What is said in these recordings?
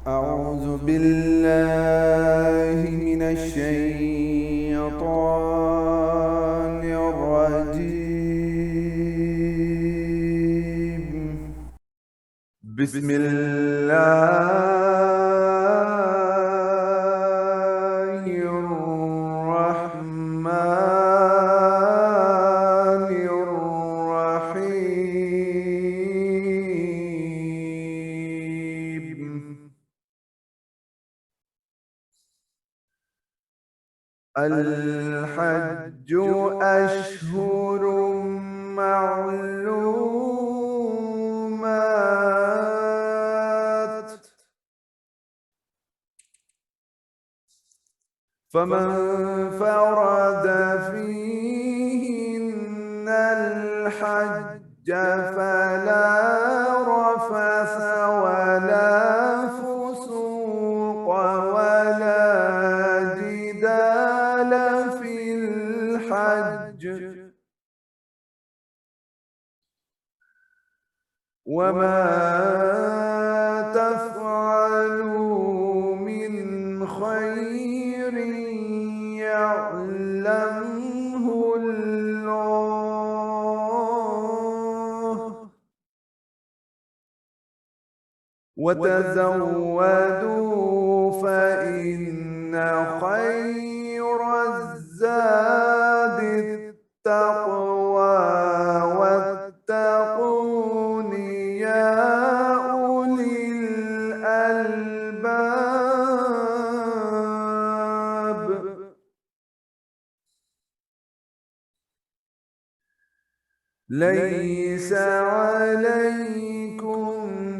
أعوذ بالله من الشيطان الرجيم. بسم الله الرحمن الرحيم. الحج أشهر معلومات، فمن فرد فيهن الحج فلا رفث ولا فسوق ولا جدال في الحج، وما تفعلوا من خير يعلمه الله، وتزودوا فإن خير الزاد التقوى، واتقون يا أولي الألباب. ليس عليكم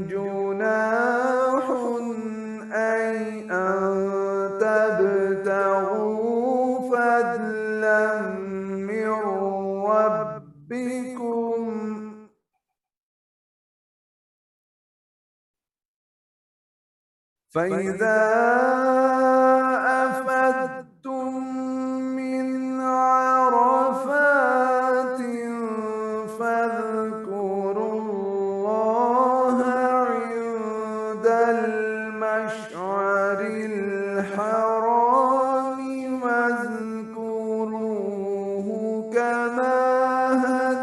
جناح أن تبتغوا فضلا من ربكم، فإذا أفدتم من عرفات فاذكروا الله عند المشعر الحرام، واذكروه كما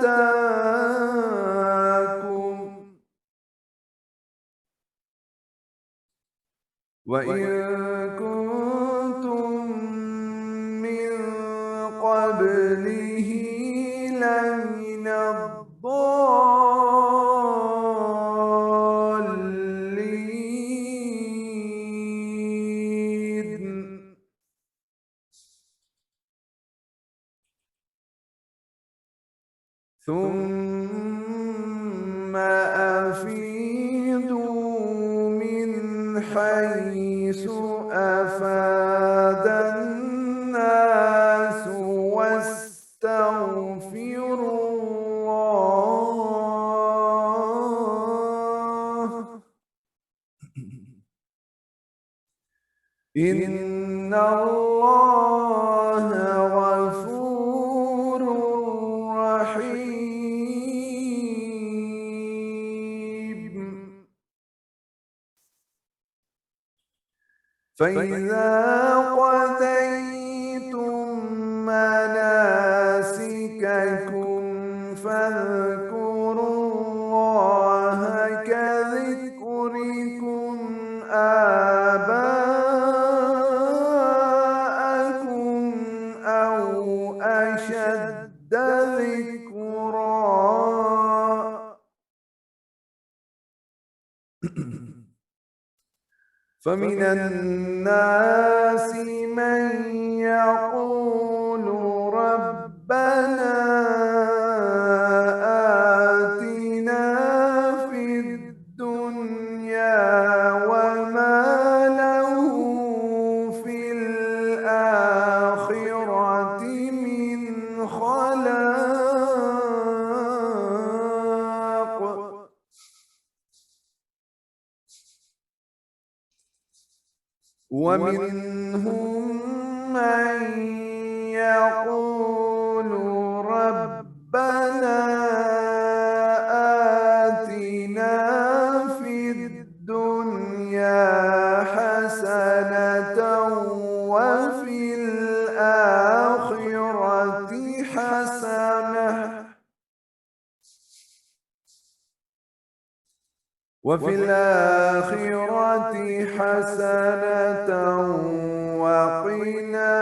هداكم، وإن كنتم من قبله لمن الضالين. ثم أفيضوا من حيث أفاد الناس واستغفروا الله، إن الله غفور رحيم. فإذا قضيتم مناسككم فاذكروا الله كذكركم آباءكم أو أشد ذكرا، فمن الناس من يقول ربنا آتنا في الدنيا وما له في الآخرة من خلاق، ومنهم من يقول ربنا آتنا في الدنيا وفي الآخرة حسنة وقنا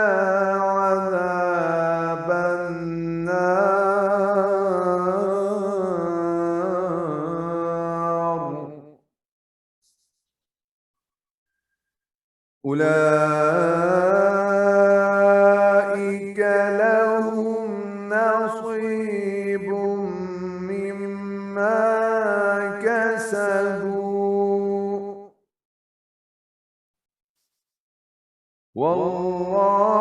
عذاب النار. أولئك لهم نصيب مما كسبوا والله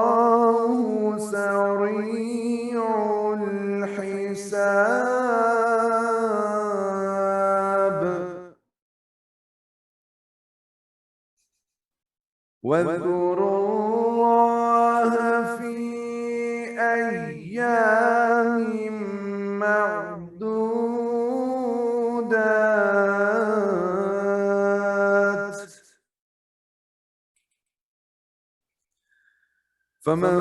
سريع الحساب. واذكروا الله في أيام معدودات فمن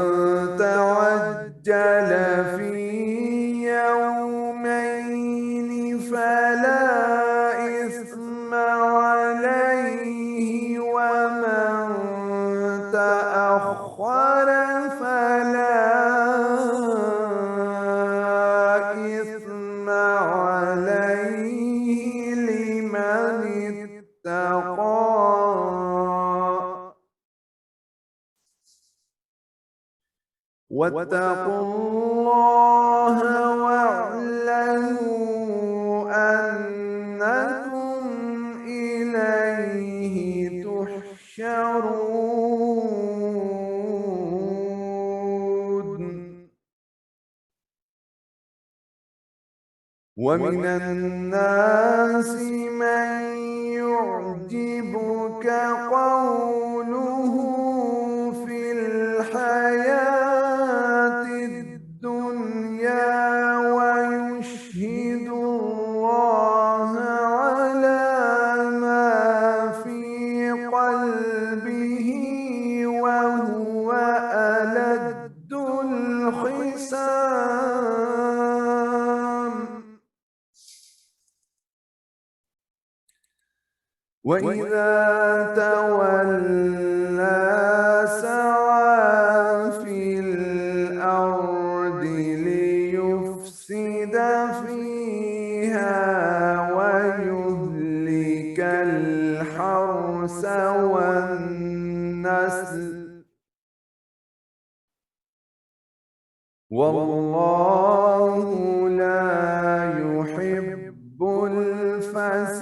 تعجل في يومين فلا إثم عليه ومن تأخر فلا إثم عليه لمن اتقى. واتقوا الله واعلموا أنكم إليه تحشرون. ومن الناس من يعجبك قوله في الحياة الدنيا ويشهد الله على ما في قلبه وهو ألد الخصام. وإذا تولى سعى في الأرض ليفسد فيها ويهلك الحرث والنسل والله لا يحب الفساد.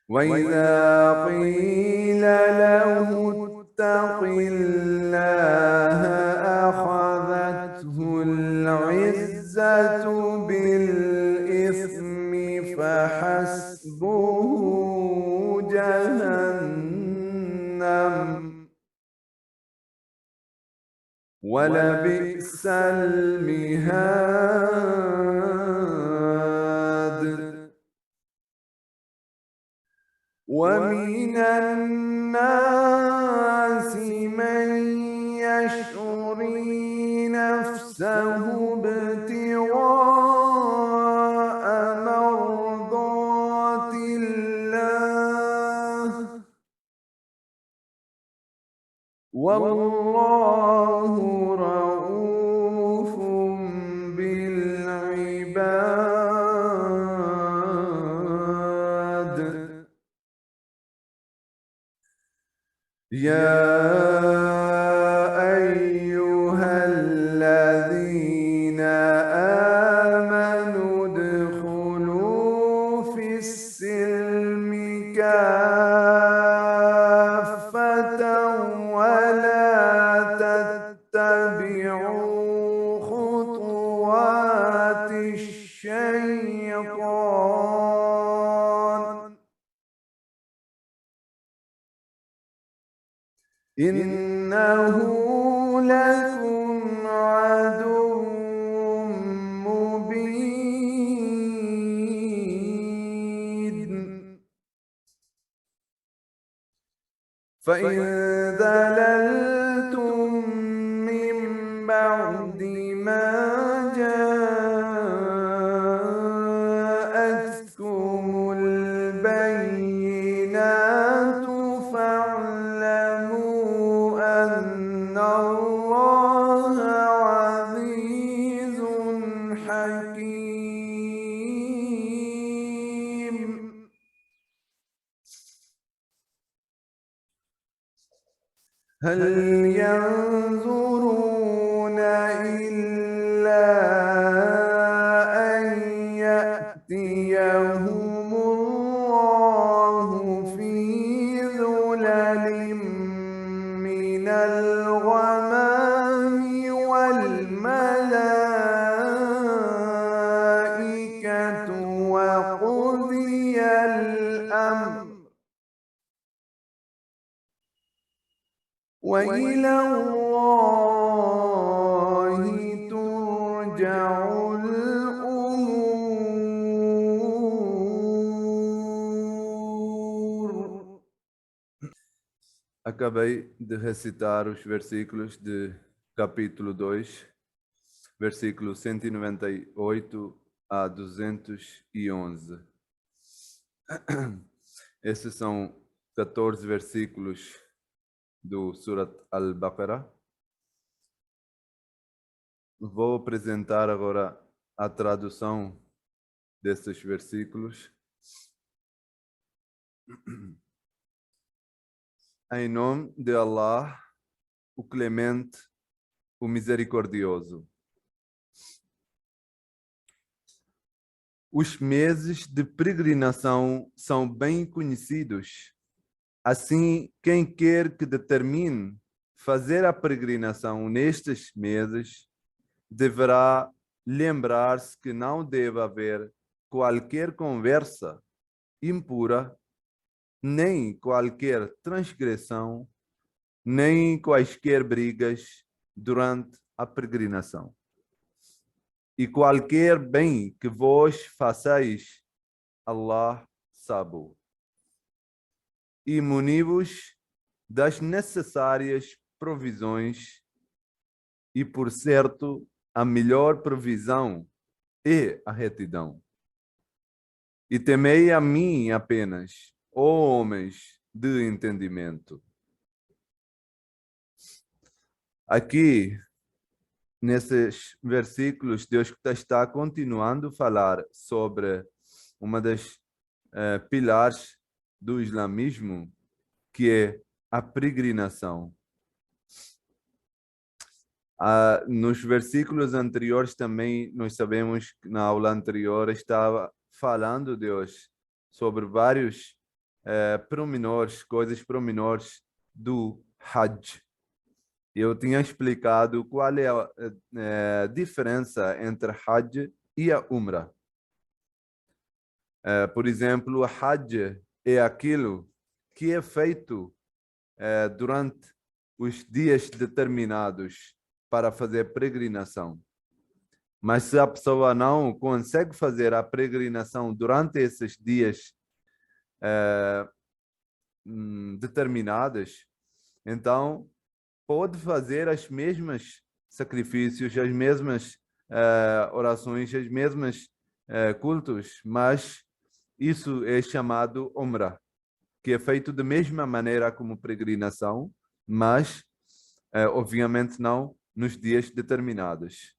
وإذا قيل له اتق الله أخذته العزة بالإثم فحسبه جهنم ولبئس المهاد. ومن الناس من يشري نفسه ابتغاء مرضات الله والله رؤوف بالعباد. يا أيها الذين آمنوا ادخلوا في السلم كافة ولا تتبعوا خطوات الشيطان إنه لكم عدو مبين. فإن زللتم من بعد حكيم هل ينظرون إلا أن يأتيهم الله في ظلل من الغمام والملائكة وقضي الأمر وإلى الله ترجع الأمور. Acabei de recitar os versículos de capítulo 2, versículo 198 a 211. Esses são 14 versículos do Surat Al-Baqarah. Vou apresentar agora a tradução desses versículos. Em nome de Allah, o Clemente, o Misericordioso. Os meses de peregrinação são bem conhecidos. Assim, quem quer que determine fazer a peregrinação nestes meses, deverá lembrar-se que não deve haver qualquer conversa impura, nem qualquer transgressão, nem quaisquer brigas durante a peregrinação. E qualquer bem que vós façais, Allah sabe. E muni-vos das necessárias provisões, e por certo, a melhor provisão é a retidão. E temei a mim apenas, ó homens de entendimento. Aqui, nesses versículos, Deus está continuando a falar sobre uma das pilares do islamismo, que é a peregrinação. Nos versículos anteriores também nós sabemos que na aula anterior estava falando Deus sobre vários coisas promenores do Hajj. Eu tinha explicado qual é a diferença entre Hajj e a Umrah. Por exemplo, o Hajj é aquilo que é feito durante os dias determinados para fazer peregrinação. Mas se a pessoa não consegue fazer a peregrinação durante esses dias determinados, então pode fazer as mesmas sacrifícios, as mesmas orações, as mesmas cultos, mas isso é chamado Umrah, que é feito da mesma maneira como peregrinação, mas obviamente não nos dias determinados.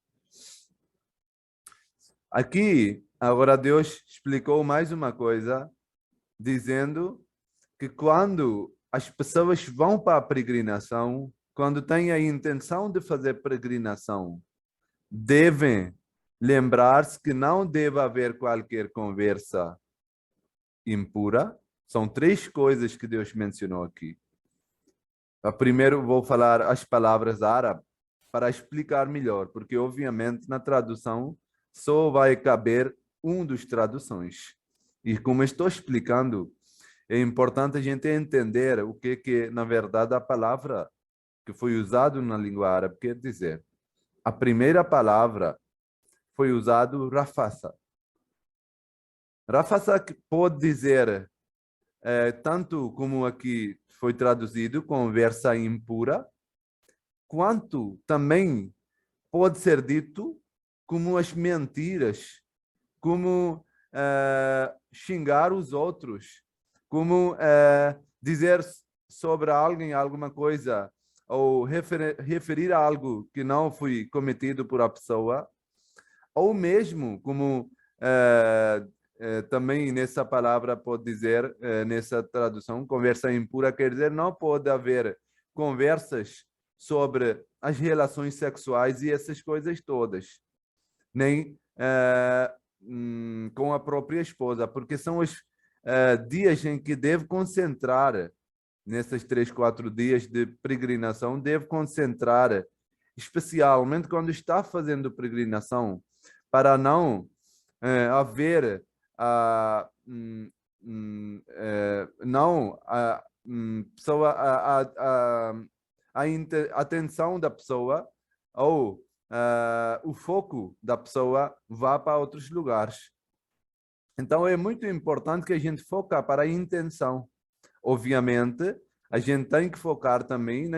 Aqui, agora Deus explicou mais uma coisa, dizendo que quando as pessoas vão para a peregrinação, quando têm a intenção de fazer peregrinação, devem lembrar-se que não deve haver qualquer conversa impura. São 3 coisas que Deus mencionou aqui. Primeiro vou falar as palavras árabes para explicar melhor, porque obviamente na tradução só vai caber um dos traduções. E como estou explicando, é importante a gente entender o que na verdade a palavra que foi usada na língua árabe quer dizer. A primeira palavra foi usado rafasa. Rafasa pode dizer tanto como aqui foi traduzido, conversa impura, quanto também pode ser dito como as mentiras, como xingar os outros, como dizer sobre alguém alguma coisa, ou referir a algo que não foi cometido por a pessoa. ou mesmo, como também nessa palavra pode dizer, nessa tradução, conversa impura quer dizer não pode haver conversas sobre as relações sexuais e essas coisas todas, nem com a própria esposa, porque são os dias em que deve concentrar, nesses 3, 4 dias de peregrinação, deve concentrar, especialmente quando está fazendo peregrinação, para não haver não pessoa, a atenção da pessoa ou o foco da pessoa vá para outros lugares. Então é muito importante que a gente foque para a intenção. Obviamente, a gente tem que focar também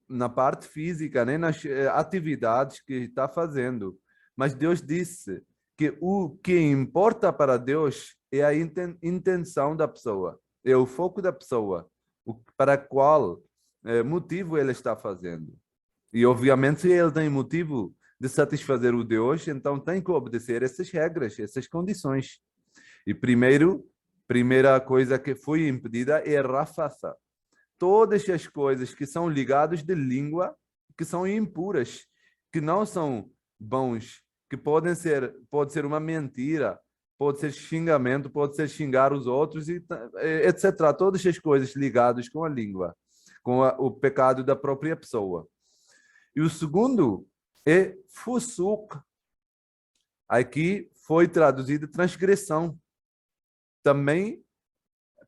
na parte física, né? Nas atividades que está fazendo. Mas Deus disse que o que importa para Deus é a intenção da pessoa, é o foco da pessoa, para qual motivo ele está fazendo. E, obviamente, se ele tem motivo de satisfazer o Deus, então tem que obedecer essas regras, essas condições. E primeira coisa que foi impedida é rafaça. Todas as coisas que são ligadas de língua, que são impuras, que não são bons, que pode ser uma mentira, pode ser xingamento, pode ser xingar os outros, etc. Todas as coisas ligadas com a língua, com o pecado da própria pessoa. E o segundo é fusuk. Aqui foi traduzido transgressão. Também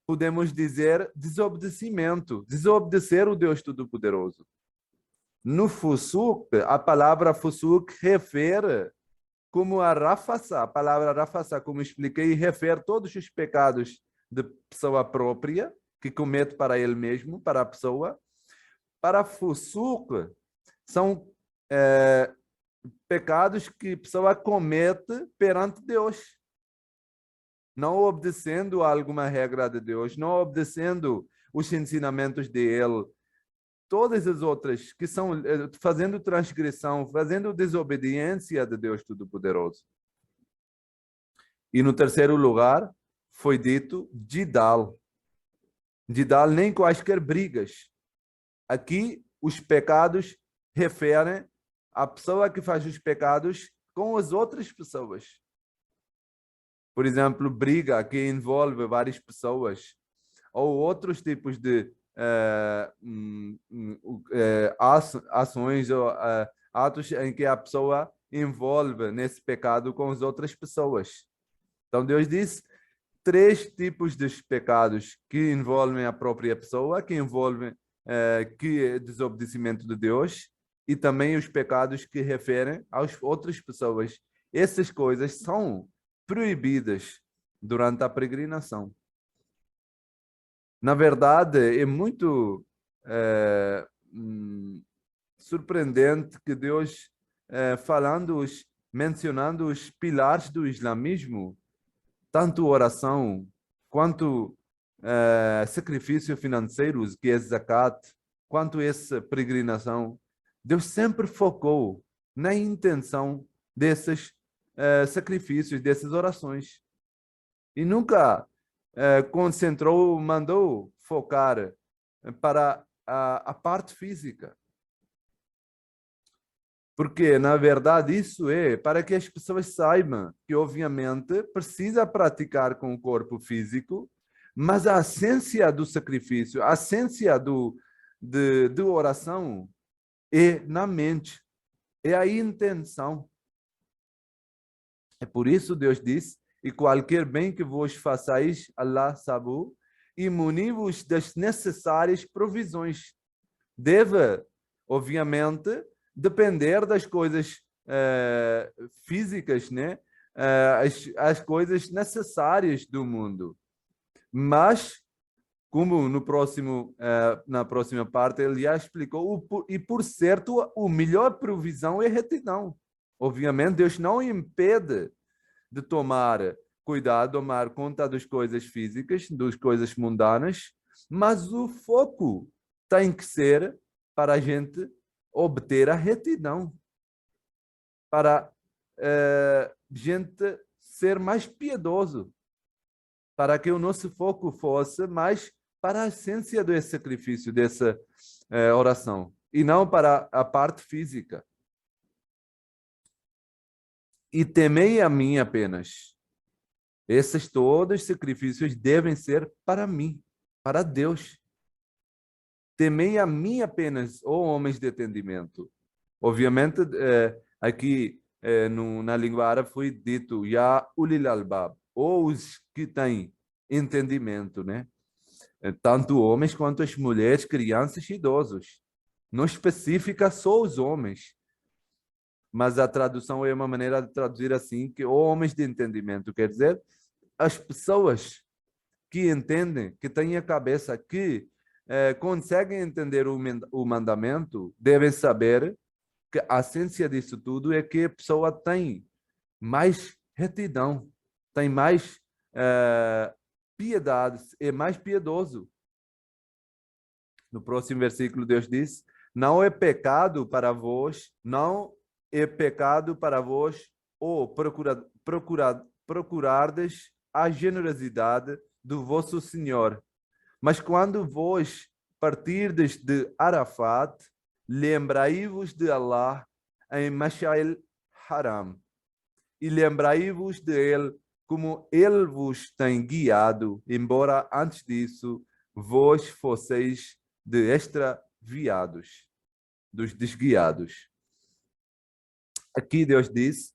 podemos dizer desobedecimento, desobedecer o Deus Todo-Poderoso. No fusuk, a palavra fusuk refere como a rafaça. A palavra rafaça, como expliquei, refere todos os pecados de pessoa própria, que comete para ele mesmo, para a pessoa. Para fusuk, são pecados que a pessoa comete perante Deus, não obedecendo a alguma regra de Deus, não obedecendo os ensinamentos de Ele. Todas as outras que são fazendo transgressão, fazendo desobediência de Deus Todo-Poderoso. E no terceiro lugar, foi dito Jidal. Jidal, nem quaisquer brigas. Aqui, os pecados referem à pessoa que faz os pecados com as outras pessoas. Por exemplo, briga que envolve várias pessoas, ou outros tipos de ações ou atos em que a pessoa envolve nesse pecado com as outras pessoas. Então, Deus disse 3 tipos de pecados que envolvem a própria pessoa, que envolvem que é desobedecimento de Deus, e também os pecados que referem às outras pessoas. Essas coisas são proibidas durante a peregrinação. Na verdade, é muito surpreendente que Deus, mencionando os pilares do islamismo, tanto oração quanto sacrifício financeiros, que é zakat, quanto essa peregrinação, Deus sempre focou na intenção desses sacrifícios, dessas orações. E nunca mandou focar para a parte física. Porque, na verdade, isso é para que as pessoas saibam que, obviamente, precisa praticar com o corpo físico, mas a essência do sacrifício, a essência de oração é na mente, é a intenção. É por isso Deus diz: e qualquer bem que vos façais, Allah sabe, e muni-vos das necessárias provisões. Deve, obviamente, depender das coisas físicas, né? As coisas necessárias do mundo. Mas, como na próxima parte ele já explicou, e por certo, a melhor provisão é retidão. Obviamente, Deus não impede de tomar cuidado, tomar conta das coisas físicas, das coisas mundanas, mas o foco tem que ser para a gente obter a retidão, para gente ser mais piedoso, para que o nosso foco fosse mais para a essência desse sacrifício, dessa oração, e não para a parte física. E temei a mim apenas. Esses todos os sacrifícios devem ser para mim, para Deus. Temei a mim apenas, ó homens de entendimento. Obviamente, aqui na língua árabe foi dito Ya ulil albab, ou os que têm entendimento, né? Tanto homens quanto as mulheres, crianças e idosos. Não especifica só os homens, mas a tradução é uma maneira de traduzir assim, que homens de entendimento, quer dizer, as pessoas que entendem, que têm a cabeça, que conseguem entender o mandamento, devem saber que a essência disso tudo é que a pessoa tem mais retidão, tem mais piedade, é mais piedoso. No próximo versículo, Deus diz: não é pecado para vós, não é pecado para vós, ou procurardes a generosidade do vosso Senhor. Mas quando vós partirdes de Arafat, lembrai-vos de Allah em Mash'al Haram, e lembrai-vos de ele como ele vos tem guiado, embora antes disso vós fosseis de extraviados, dos desguiados. Aqui Deus diz,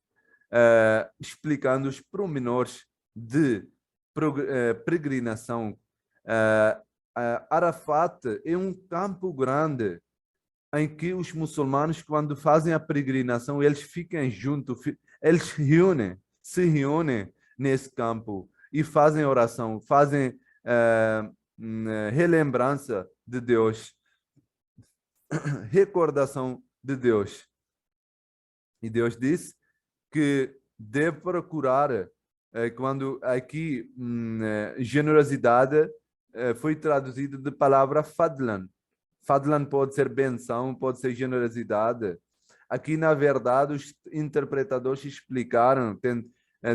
explicando os pormenores de peregrinação. Arafat é um campo grande em que os muçulmanos, quando fazem a peregrinação, eles ficam juntos, eles se reúnem nesse campo e fazem oração, fazem relembrança de Deus, recordação de Deus. E Deus diz que deve procurar, quando aqui generosidade foi traduzido de palavra fadlan. Fadlan pode ser benção, pode ser generosidade. Aqui, na verdade, os interpretadores explicaram,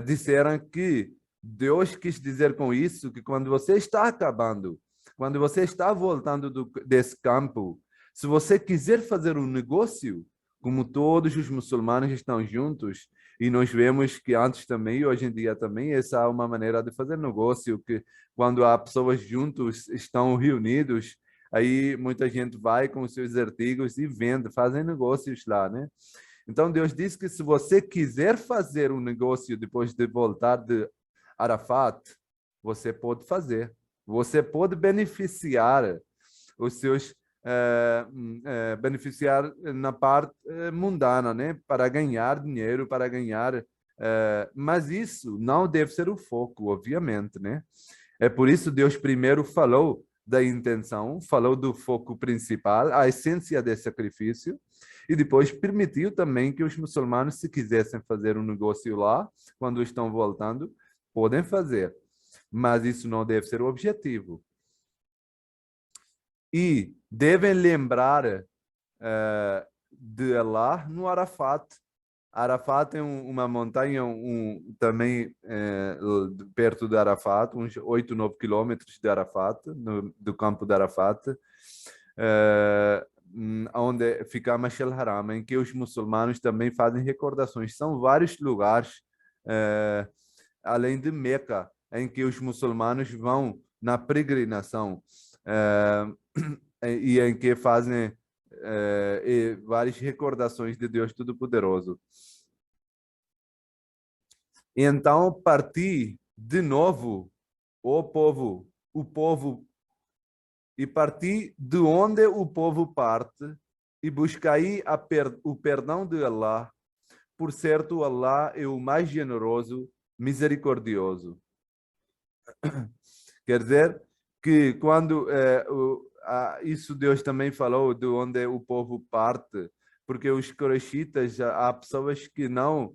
disseram que Deus quis dizer com isso que quando você está acabando, quando você está voltando desse campo, se você quiser fazer um negócio, como todos os muçulmanos estão juntos, e nós vemos que antes também, e hoje em dia também, essa é uma maneira de fazer negócio, que quando há pessoas juntos, estão reunidos, aí muita gente vai com os seus artigos e vende, fazem negócios lá, né? Então Deus diz que se você quiser fazer um negócio depois de voltar de Arafat, você pode fazer. Você pode beneficiar os seus beneficiar na parte mundana, né? Para ganhar dinheiro, para ganhar... mas isso não deve ser o foco, obviamente, né? É por isso Deus primeiro falou da intenção, falou do foco principal, a essência desse sacrifício, e depois permitiu também que os muçulmanos, se quisessem fazer um negócio lá, quando estão voltando, podem fazer. Mas isso não deve ser o objetivo. E devem lembrar de Allah no Arafat. Arafat é uma montanha também perto de Arafat, uns 8, 9 quilômetros de Arafat, do campo de Arafat, onde fica Mash'al Haram, em que os muçulmanos também fazem recordações. São vários lugares, além de Meca, em que os muçulmanos vão na peregrinação e em que fazem várias recordações de Deus Todo-Poderoso. Então, parti de novo, o povo, e parti de onde o povo parte, e buscai o perdão de Allah. Por certo, Allah é o mais generoso, misericordioso. Quer dizer que quando isso Deus também falou de onde o povo parte, porque os corexitas, há pessoas que não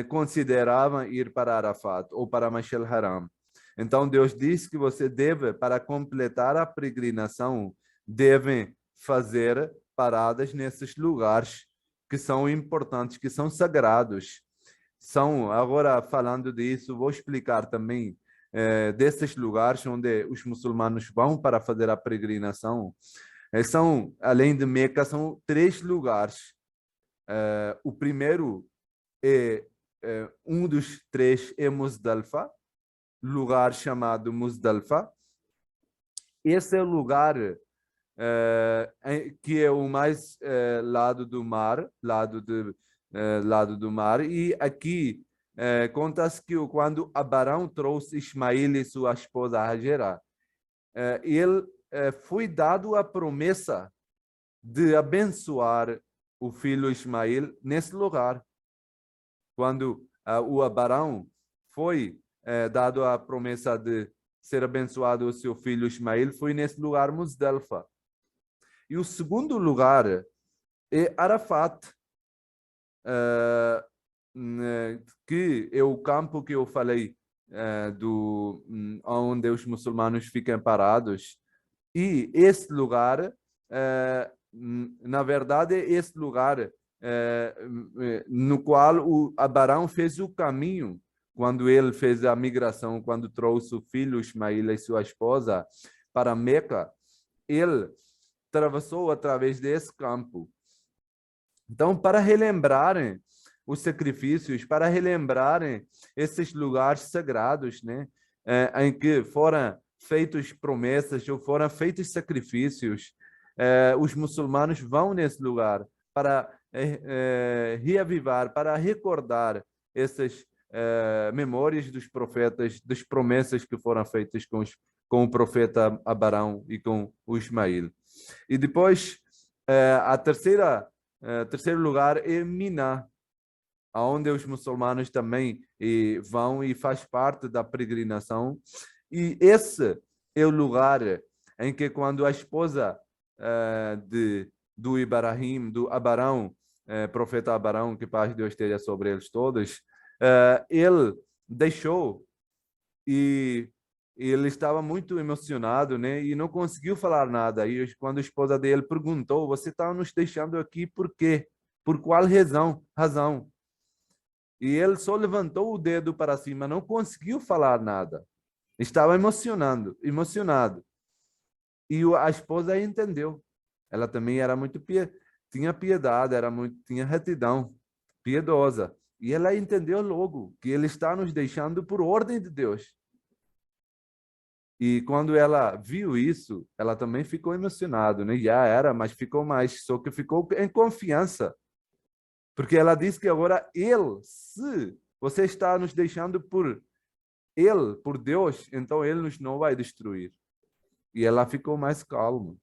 consideravam ir para Arafat ou para Mash'al Haram. Então Deus disse que você deve, para completar a peregrinação, devem fazer paradas nesses lugares que são importantes, que são sagrados. são, agora falando disso, vou explicar também desses lugares onde os muçulmanos vão para fazer a peregrinação. São, além de Meca, são 3 lugares. O primeiro um dos 3 é Muzdalifa, lugar chamado Muzdalifa. Esse é o lugar que é o mais lado do mar, lado do mar. E aqui conta-se que quando Abraão trouxe Ismael e sua esposa Hajera, ele foi dado a promessa de abençoar o filho Ismael nesse lugar. Quando o Abraão foi dado a promessa de ser abençoado o seu filho Ismael, foi nesse lugar Muzdalifa. E o segundo lugar é Arafat, que é o campo que eu falei, onde os muçulmanos ficam parados. E esse lugar, na verdade, esse lugar no qual o Abraão fez o caminho, quando ele fez a migração, quando trouxe o filho Ismael e sua esposa para Meca, ele atravessou através desse campo. Então, para relembrarem os sacrifícios, para relembrarem esses lugares sagrados, né, em que foram feitas promessas ou foram feitos sacrifícios, os muçulmanos vão nesse lugar para reavivar, para recordar essas memórias dos profetas, das promessas que foram feitas com o profeta Abraão e com o Ismael. E depois, terceiro lugar é Mina, onde os muçulmanos também vão e faz parte da peregrinação. E esse é o lugar em que, quando a esposa do Ibrahim, do Abraão, profeta Abraão, que paz de Deus esteja sobre eles todos, ele deixou, e ele estava muito emocionado, né? E não conseguiu falar nada. E quando a esposa dele perguntou: você está nos deixando aqui por quê? Por qual razão? E ele só levantou o dedo para cima, não conseguiu falar nada. Estava emocionado. E a esposa entendeu. Ela também era muito tinha piedade, tinha retidão, piedosa. E ela entendeu logo que ele está nos deixando por ordem de Deus. E quando ela viu isso, ela também ficou emocionada, né? Já era, mas ficou mais, só que ficou em confiança. Porque ela disse que agora se você está nos deixando por Deus, então ele nos não vai destruir. E ela ficou mais calma.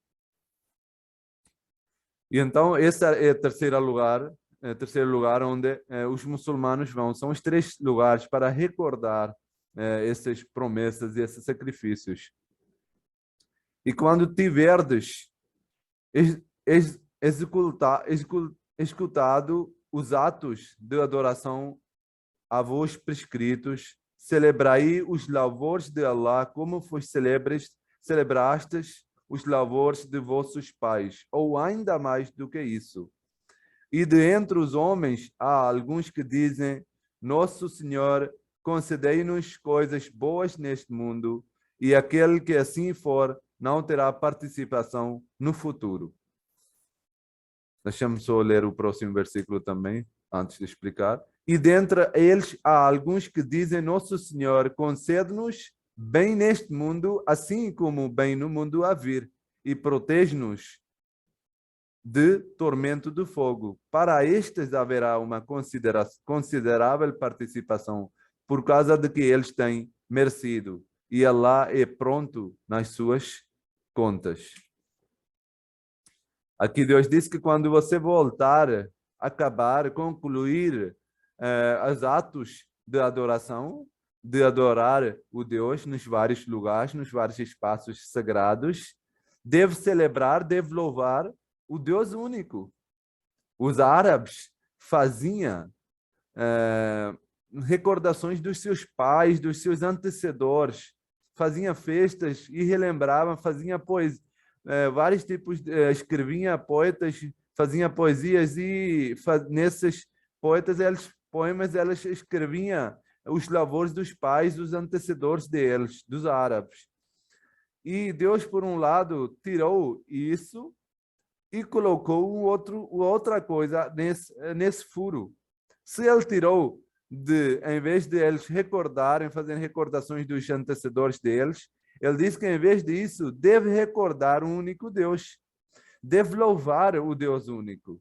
E então esse é o terceiro lugar onde os muçulmanos vão. São os 3 lugares para recordar essas promessas e esses sacrifícios. E quando tiverdes escutado os atos de adoração a vos prescritos, celebrai os louvores de Allah como vos celebrastes os louvores de vossos pais, ou ainda mais do que isso. E de entre os homens há alguns que dizem: Nosso Senhor, concedei-nos coisas boas neste mundo, e aquele que assim for não terá participação no futuro. Deixa-me só ler o próximo versículo também, antes de explicar. E dentre eles há alguns que dizem: Nosso Senhor, concede-nos bem neste mundo, assim como bem no mundo a vir, e protege-nos de tormento do fogo. Para estes haverá uma considerável participação, por causa de que eles têm merecido, e Allah é pronto nas suas contas. Aqui Deus diz que quando você voltar, concluir os atos de adoração, de adorar o Deus nos vários lugares, nos vários espaços sagrados, deve celebrar, deve louvar o Deus único. Os árabes faziam recordações dos seus pais, dos seus antecessores, faziam festas e relembravam, faziam vários tipos, escreviam poetas, faziam poesias, e nesses poetas eles poemas elas escreviam os louvores dos pais, dos antecessores deles, dos árabes. E Deus, por um lado, tirou isso e colocou outra coisa nesse furo. Se ele tirou, em vez de eles recordarem, fazerem recordações dos antecessores deles, ele diz que, em vez disso, deve recordar um único Deus. Deve louvar o Deus único,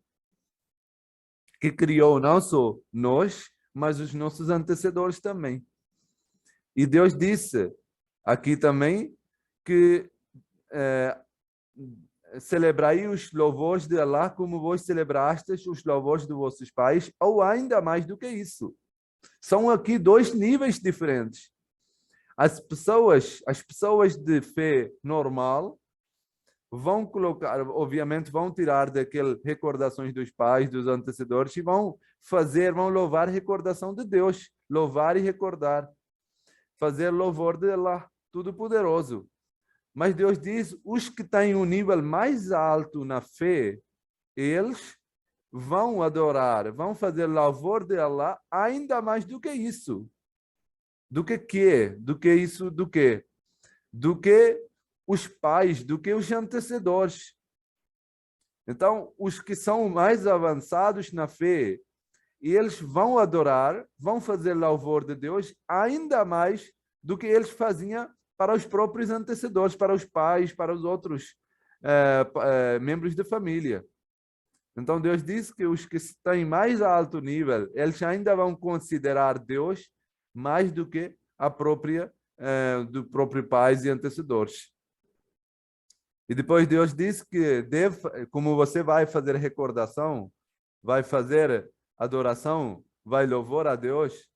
que criou não só nós, mas os nossos antecessores também. E Deus disse aqui também que celebrai os louvores de Allah como vós celebrastes os louvores de vossos pais, ou ainda mais do que isso. São aqui dois níveis diferentes. As pessoas de fé normal vão colocar, obviamente, vão tirar daquelas recordações dos pais, dos antecessores, e vão louvar a recordação de Deus, louvar e recordar, fazer louvor de Allah, Todo-Poderoso. Mas Deus diz, os que têm um nível mais alto na fé, eles vão adorar, vão fazer louvor de Allah ainda mais do que isso. Do que quê? Do que isso? Do que? Do que os pais, do que os antecessores. Então, os que são mais avançados na fé, eles vão adorar, vão fazer louvor de Deus ainda mais do que eles faziam para os próprios antecessores, para os pais, para os outros membros da família. Então, Deus diz que os que têm mais alto nível, eles ainda vão considerar Deus mais do que do próprio pais e antecessores. E depois Deus diz que como você vai fazer recordação, vai fazer adoração, vai louvor a Deus,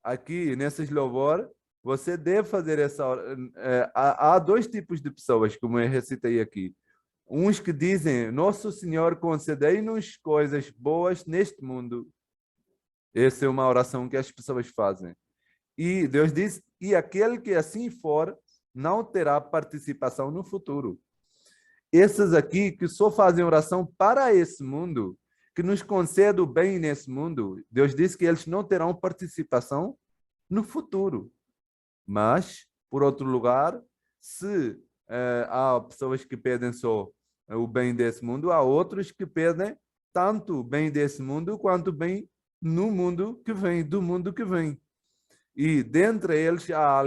aqui nesses louvor, você deve fazer essa... há dois tipos de pessoas, como eu recitei aqui. Uns que dizem, Nosso Senhor, concedei-nos coisas boas neste mundo. Essa é uma oração que as pessoas fazem. E Deus diz, e aquele que assim for, não terá participação no futuro. Esses aqui que só fazem oração para esse mundo, que nos concede o bem nesse mundo, Deus diz que eles não terão participação no futuro. Mas, por outro lugar, se há pessoas que pedem só o bem desse mundo, há outros que pedem tanto o bem desse mundo quanto o bem no mundo que vem, do mundo que vem. E dentre eles há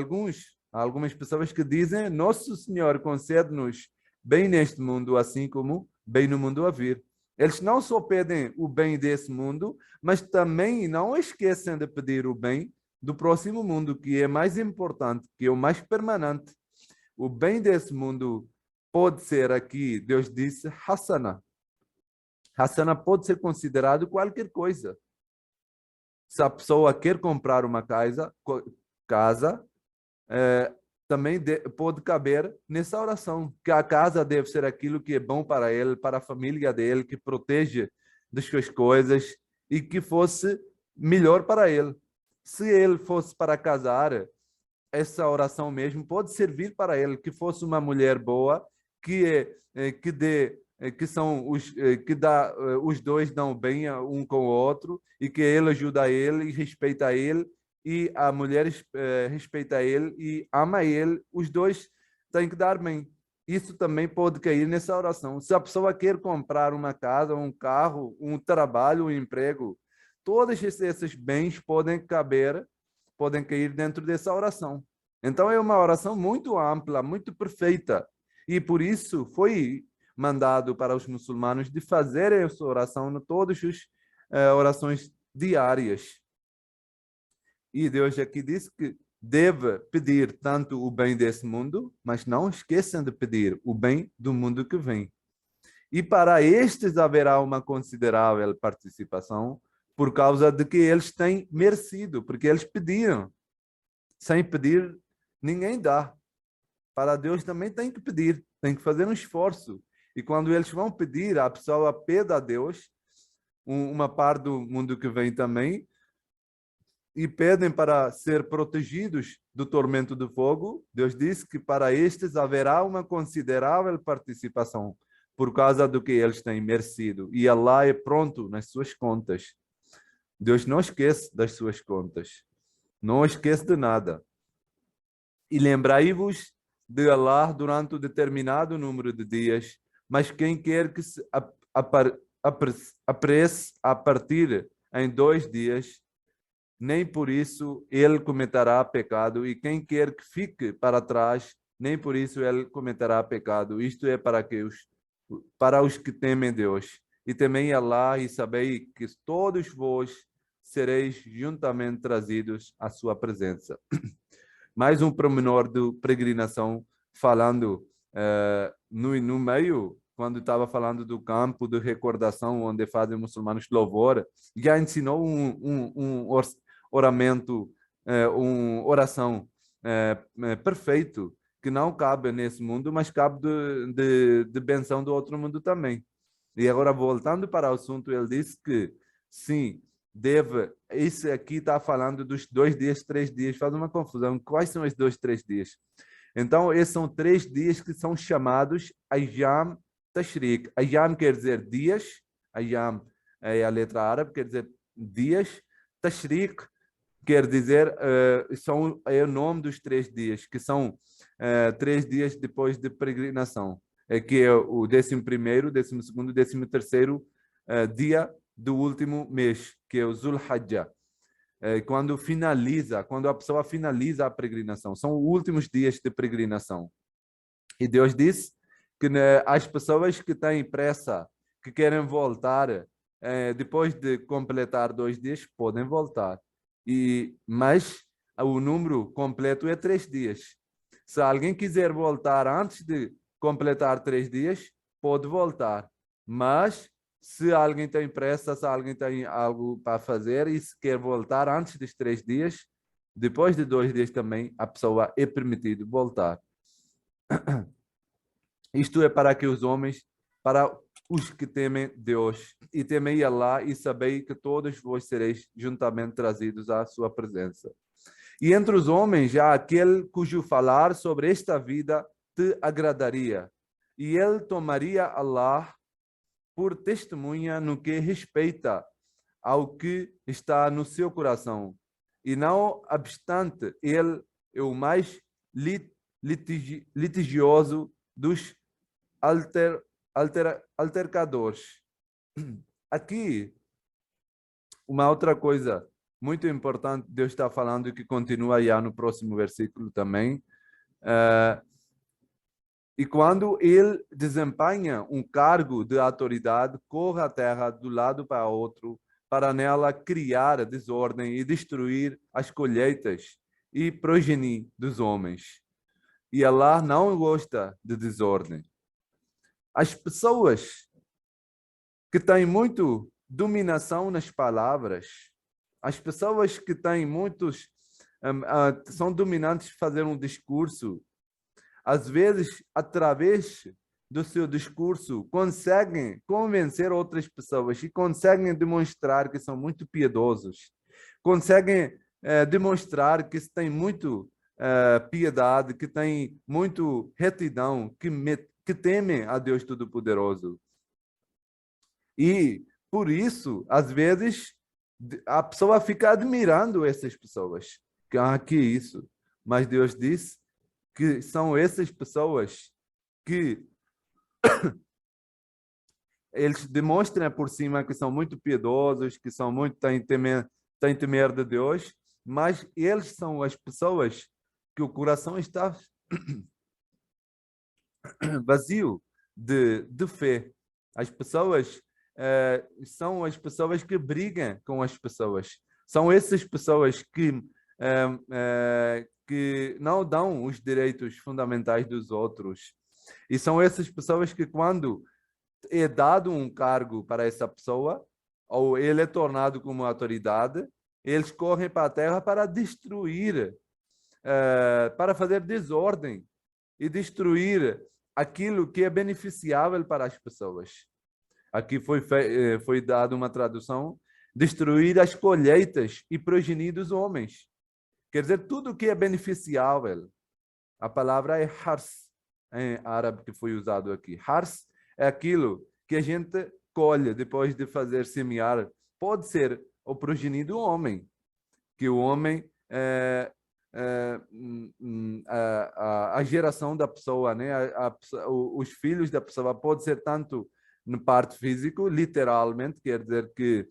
algumas pessoas que dizem, Nosso Senhor concede-nos bem neste mundo, assim como bem no mundo a vir. Eles não só pedem o bem desse mundo, mas também não esquecem de pedir o bem do próximo mundo, que é mais importante, que é o mais permanente. O bem desse mundo pode ser aqui, Deus disse, Hassana. Hassana pode ser considerado qualquer coisa. Se a pessoa quer comprar uma casa também pode caber nessa oração, que a casa deve ser aquilo que é bom para ele, para a família dele, que protege das suas coisas e que fosse melhor para ele. Se ele fosse para casar, essa oração mesmo pode servir para ele, que fosse uma mulher boa, os dois dão bem um com o outro e que ele ajuda ele e respeita ele e a mulher respeita ele e ama ele, os dois têm que dar bem. Isso também pode cair nessa oração. Se a pessoa quer comprar uma casa, um carro, um trabalho, um emprego, todos esses bens podem cair dentro dessa oração. Então é uma oração muito ampla, muito perfeita. E por isso foi mandado para os muçulmanos de fazerem essa oração em todas as orações diárias. E Deus aqui diz que deve pedir tanto o bem desse mundo, mas não esqueçam de pedir o bem do mundo que vem. E para estes haverá uma considerável participação, por causa de que eles têm merecido, porque eles pediram. Sem pedir, ninguém dá. Para Deus também tem que pedir, tem que fazer um esforço. E quando eles vão pedir, a pessoa pede a Deus, uma parte do mundo que vem também, e pedem para ser protegidos do tormento do fogo. Deus diz que para estes haverá uma considerável participação, por causa do que eles têm merecido. E Allah é pronto nas suas contas. Deus não esquece das suas contas. Não esquece de nada. E lembrai-vos de Allah durante um determinado número de dias, mas quem quer que se apresse a partir em 2 dias, nem por isso ele cometerá pecado, e quem quer que fique para trás, nem por isso ele cometerá pecado. Isto é para os que temem Deus. E temei Allah e sabei que todos vós sereis juntamente trazidos à sua presença. Mais um pormenor de peregrinação, falando no meio, quando estava falando do campo de recordação, onde fazem muçulmanos louvor, já ensinou um oramento, uma oração perfeito, que não cabe nesse mundo, mas cabe de benção do outro mundo também. E agora, voltando para o assunto, ele disse que, sim, esse aqui está falando dos 2 dias, 3 dias, faz uma confusão. Quais são os 2, 3 dias? Então, esses são 3 dias que são chamados Ayyam Tashriq. Ayyam quer dizer dias, Ayyam é a letra árabe, quer dizer dias, Tashriq quer dizer, é o nome dos 3 dias, que são 3 dias depois de peregrinação, que é o 11º, 12º, 13º dia do último mês, que é o Zulhajjah. Quando a pessoa finaliza a peregrinação, são os últimos dias de peregrinação. E Deus disse que as pessoas que têm pressa, que querem voltar, depois de completar 2 dias, podem voltar. Mas o número completo é 3 dias. Se alguém quiser voltar antes de completar 3 dias, pode voltar. Mas se alguém tem pressa, se alguém tem algo para fazer e se quer voltar antes dos 3 dias, depois de 2 dias também, a pessoa é permitido voltar. Isto é para que os homens, para os que temem Deus, e temei Allah, e sabei que todos vós sereis juntamente trazidos à sua presença. E entre os homens já aquele cujo falar sobre esta vida te agradaria, e ele tomaria Allah por testemunha no que respeita ao que está no seu coração. E não obstante, ele é o mais litigioso dos altercadores. Aqui, uma outra coisa muito importante, Deus está falando, que continua já no próximo versículo também. E quando ele desempenha um cargo de autoridade, corre a terra do lado para outro, para nela criar desordem e destruir as colheitas e progenie dos homens. E Allah não gosta de desordem. As pessoas que têm muito dominação nas palavras, as pessoas que têm muitos, são dominantes de fazer um discurso, às vezes, através do seu discurso, conseguem convencer outras pessoas e conseguem demonstrar que são muito piedosos, conseguem demonstrar que têm muito piedade, que têm muito retidão, que temem a Deus Todo-Poderoso. E, por isso, às vezes, a pessoa fica admirando essas pessoas. Que isso? Mas Deus disse que são essas pessoas que eles demonstram por cima que são muito piedosos, que são muito têm temer de Deus, mas eles são as pessoas que o coração está vazio de fé. As pessoas são as pessoas que brigam com as pessoas. São essas pessoas que não dão os direitos fundamentais dos outros. E são essas pessoas que, quando é dado um cargo para essa pessoa, ou ele é tornado como autoridade, eles correm para a terra para destruir, para fazer desordem e destruir aquilo que é beneficiável para as pessoas. Aqui foi dada uma tradução: destruir as colheitas e progenie dos homens. Quer dizer, tudo que é beneficiável. A palavra é hars, em árabe, que foi usado aqui. Hars é aquilo que a gente colhe depois de fazer semear. Pode ser o progenitor do homem, que o homem a geração da pessoa, né? Os filhos da pessoa pode ser tanto no parte físico, literalmente, quer dizer que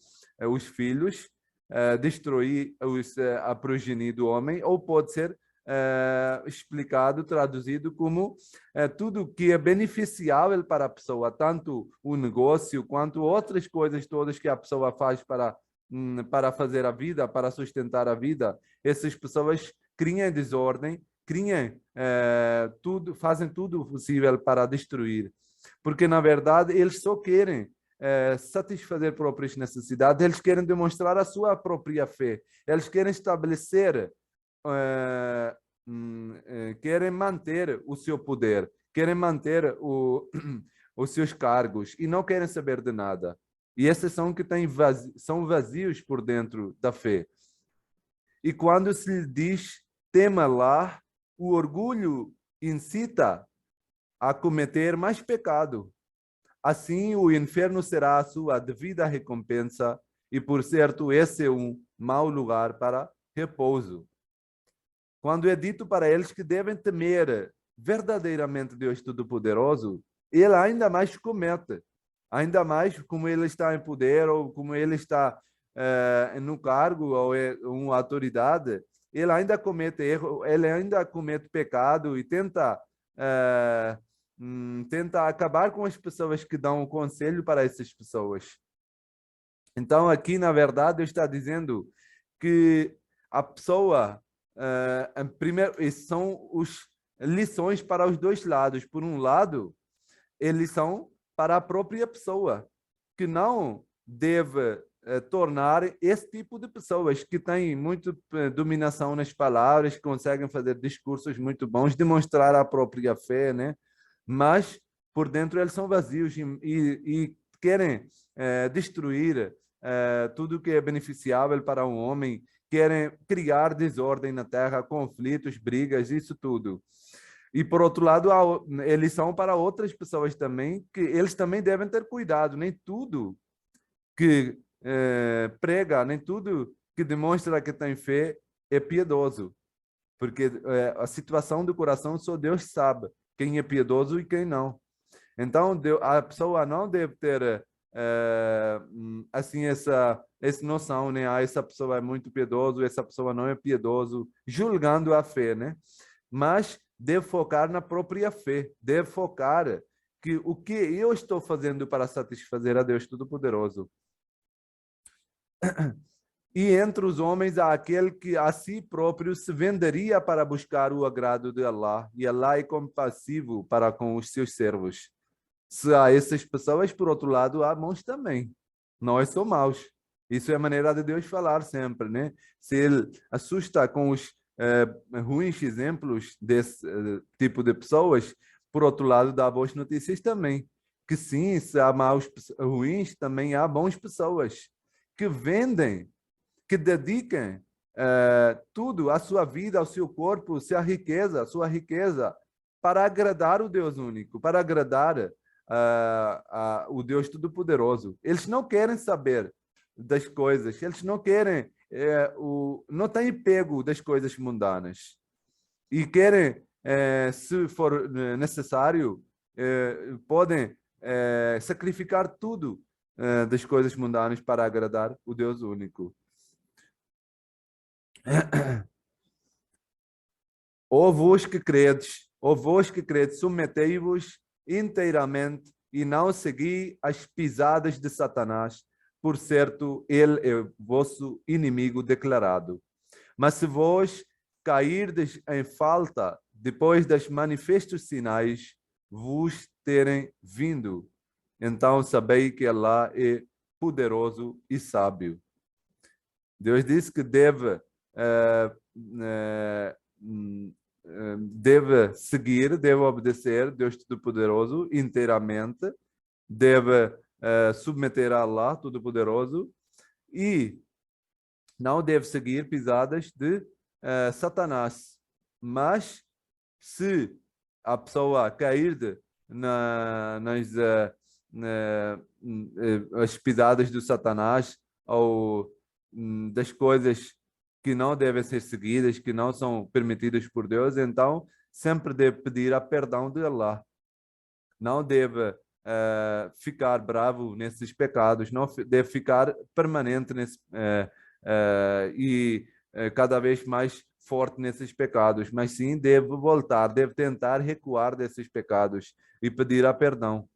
os filhos destruir a progenie do homem, ou pode ser explicado, traduzido como tudo que é beneficiável para a pessoa, tanto o negócio quanto outras coisas todas que a pessoa faz para fazer a vida, para sustentar a vida. Essas pessoas criam desordem, criam tudo, fazem tudo o possível para destruir, porque na verdade eles só querem satisfazer próprias necessidades, eles querem demonstrar a sua própria fé, eles querem estabelecer, querem manter o seu poder, querem manter os seus cargos e não querem saber de nada. E esses são que são vazios por dentro da fé. E quando se lhe diz tema lá, o orgulho incita a cometer mais pecado. Assim, o inferno será a sua devida recompensa, e por certo, esse é um mau lugar para repouso. Quando é dito para eles que devem temer verdadeiramente Deus Todo-Poderoso, ele ainda mais comete. Ainda mais como ele está em poder, ou como ele está no cargo, ou é uma autoridade, ele ainda comete erro, ele ainda comete pecado e tenta acabar com as pessoas que dão um conselho para essas pessoas. Então, aqui, na verdade, está dizendo que a pessoa, primeiro, são lições para os dois lados. Por um lado, eles são para a própria pessoa, que não deve tornar esse tipo de pessoas que têm muita dominação nas palavras, que conseguem fazer discursos muito bons, demonstrar a própria fé, né? Mas por dentro eles são vazios e querem destruir tudo que é beneficiável para um homem, querem criar desordem na terra, conflitos, brigas, isso tudo. E, por outro lado, eles são para outras pessoas também, que eles também devem ter cuidado. Nem tudo que prega, nem tudo que demonstra que tem fé é piedoso. Porque a situação do coração só Deus sabe quem é piedoso e quem não. Então, a pessoa não deve ter assim essa noção, né? Essa pessoa é muito piedoso, essa pessoa não é piedoso, julgando a fé, né? Mas deve focar na própria fé, deve focar que o que eu estou fazendo para satisfazer a Deus Todo-Poderoso. E entre os homens há aquele que a si próprio se venderia para buscar o agrado de Allah, e Allah é compassivo para com os seus servos. Se há essas pessoas, por outro lado, há bons também. Nós somos maus. Isso é a maneira de Deus falar sempre, né? Se ele assusta com os ruins exemplos desse tipo de pessoas, por outro lado, dá boas notícias também. Que sim, se há maus ruins, também há bons pessoas que vendem, que dedicam tudo, a sua vida, ao seu corpo, a sua riqueza, para agradar o Deus único, para agradar o Deus Todo-Poderoso. Eles não querem saber das coisas, eles não querem, não têm pego das coisas mundanas. E querem, se for necessário, podem sacrificar tudo das coisas mundanas para agradar o Deus único. Ó vós que credes, submetei-vos inteiramente e não segui as pisadas de Satanás, por certo, ele é vosso inimigo declarado. Mas se vós cairdes em falta depois das manifestos sinais vos terem vindo, então sabei que Allah é poderoso e sábio. Deus disse que deve seguir, deve obedecer Deus Todo-Poderoso inteiramente, deve submeter a Allah Todo-Poderoso e não deve seguir pisadas de Satanás. Mas se a pessoa cair nas pisadas do Satanás, ou das coisas que não devem ser seguidas, que não são permitidas por Deus, então sempre deve pedir a perdão de Allah. Não deve ficar bravo nesses pecados, não deve ficar permanente e cada vez mais forte nesses pecados, mas sim deve voltar, deve tentar recuar desses pecados e pedir a perdão.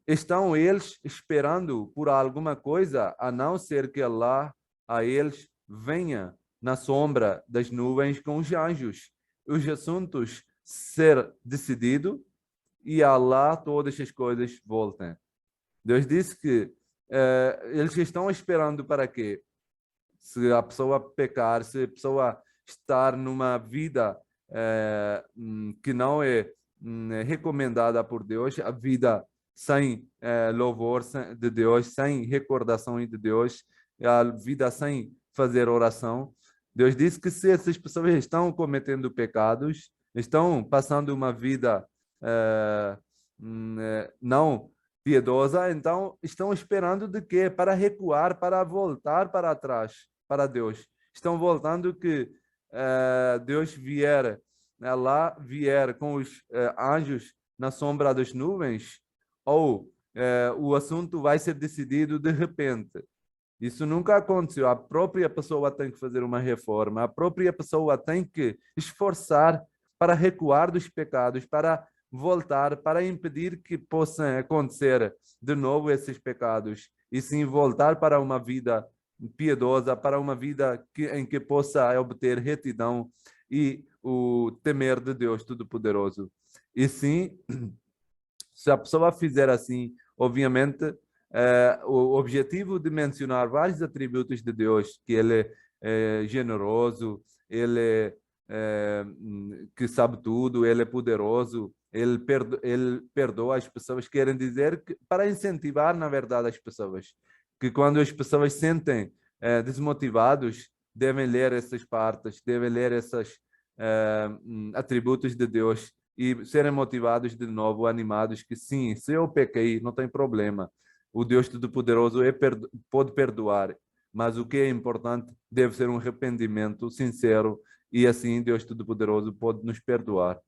Estão eles esperando por alguma coisa, a não ser que Allah a eles venha na sombra das nuvens com os anjos, os assuntos ser decidido e a Allah todas as coisas voltem. Deus disse que eles estão esperando para quê? Se a pessoa pecar, se a pessoa estar numa vida que não é recomendada por Deus, a vida sem louvor de Deus, sem recordação de Deus, a vida sem fazer oração. Deus disse que se essas pessoas estão cometendo pecados, estão passando uma vida não piedosa, então estão esperando de quê? Para recuar, para voltar para trás, para Deus. Estão voltando que Deus vier, lá vier com os anjos na sombra das nuvens, ou o assunto vai ser decidido de repente. Isso nunca aconteceu. A própria pessoa tem que fazer uma reforma, a própria pessoa tem que esforçar para recuar dos pecados, para voltar, para impedir que possam acontecer de novo esses pecados, e sim voltar para uma vida piedosa, para uma vida em que possa obter retidão e o temer de Deus Todo-Poderoso. E sim, se a pessoa fizer assim, obviamente, o objetivo de mencionar vários atributos de Deus, que ele é generoso, ele é que sabe tudo, ele é poderoso, ele perdoa as pessoas, querem dizer que, para incentivar, na verdade, as pessoas, que quando as pessoas sentem desmotivados, devem ler essas partes, devem ler esses atributos de Deus, e serem motivados de novo, animados, que sim, se eu pequei, não tem problema. O Deus Todo-Poderoso pode perdoar, mas o que é importante deve ser um arrependimento sincero, e assim Deus Todo-Poderoso pode nos perdoar.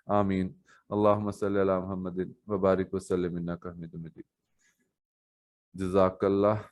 Amém. Allahumma salli ala Muhammadin wa barik wa sallim innaka hamidum majid. Jazakallah.